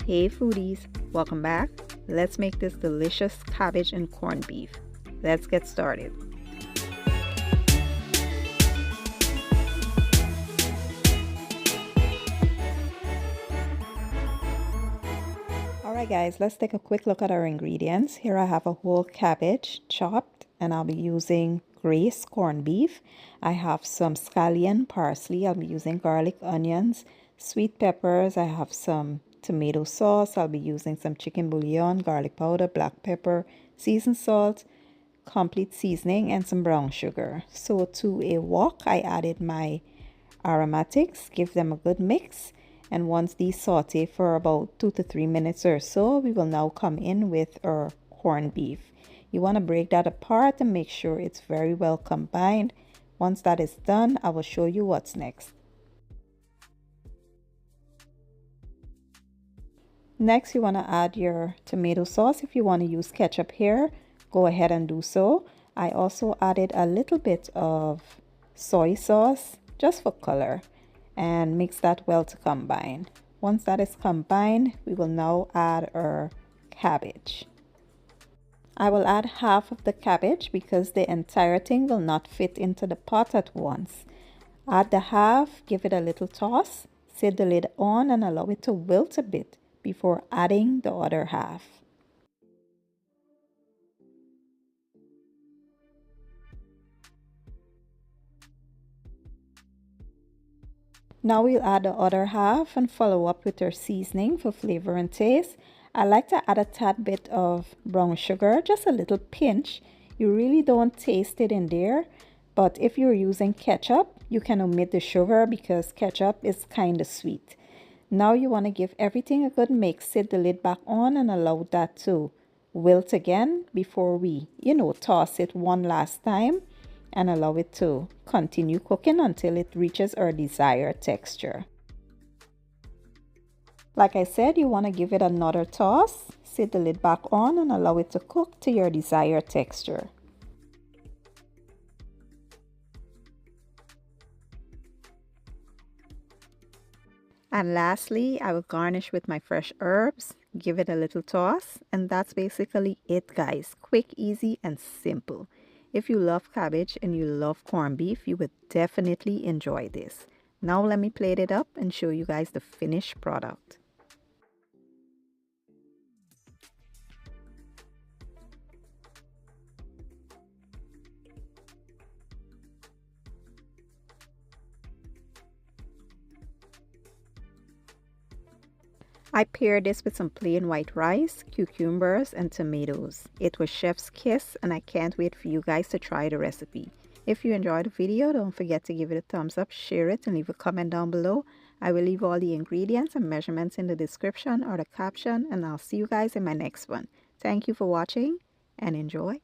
Hey foodies, welcome back. Let's make this delicious cabbage and corned beef. Let's get started. Alright guys, let's take a quick look at our ingredients. Here I have a whole cabbage chopped and I'll be using grace corned beef. I have some scallion parsley. I'll be using garlic, onions, sweet peppers. I have some tomato sauce. I'll be using some chicken bouillon, garlic powder, black pepper, seasoned salt, complete seasoning, and some brown sugar. So to a wok, I added my aromatics, give them a good mix. And once these saute for about 2 to 3 minutes or so, we will now come in with our corned beef. You want to break that apart and make sure it's very well combined. Once that is done, I will show you what's next. Next, you want to add your tomato sauce. If you want to use ketchup here, go ahead and do so. I also added a little bit of soy sauce just for color and mix that well to combine. Once that is combined, we will now add our cabbage. I will add half of the cabbage because the entire thing will not fit into the pot at once. Add the half, give it a little toss, set the lid on and allow it to wilt a bit before adding the other half. Now we'll add the other half and follow up with our seasoning for flavor and taste. I like to add a tad bit of brown sugar, just a little pinch. You really don't taste it in there, but if you're using ketchup, you can omit the sugar because ketchup is kind of sweet. Now you want to give everything a good mix, set the lid back on and allow that to wilt again before we, toss it one last time and allow it to continue cooking until it reaches our desired texture. Like I said, you want to give it another toss, set the lid back on and allow it to cook to your desired texture. And lastly, I will garnish with my fresh herbs, give it a little toss, and that's basically it guys. Quick, easy, and simple. If you love cabbage and you love corned beef, you would definitely enjoy this. Now let me plate it up and show you guys the finished product. I paired this with some plain white rice, cucumbers, and tomatoes. It was chef's kiss and I can't wait for you guys to try the recipe. If you enjoyed the video, don't forget to give it a thumbs up, share it, and leave a comment down below. I will leave all the ingredients and measurements in the description or the caption, and I'll see you guys in my next one. Thank you for watching and enjoy.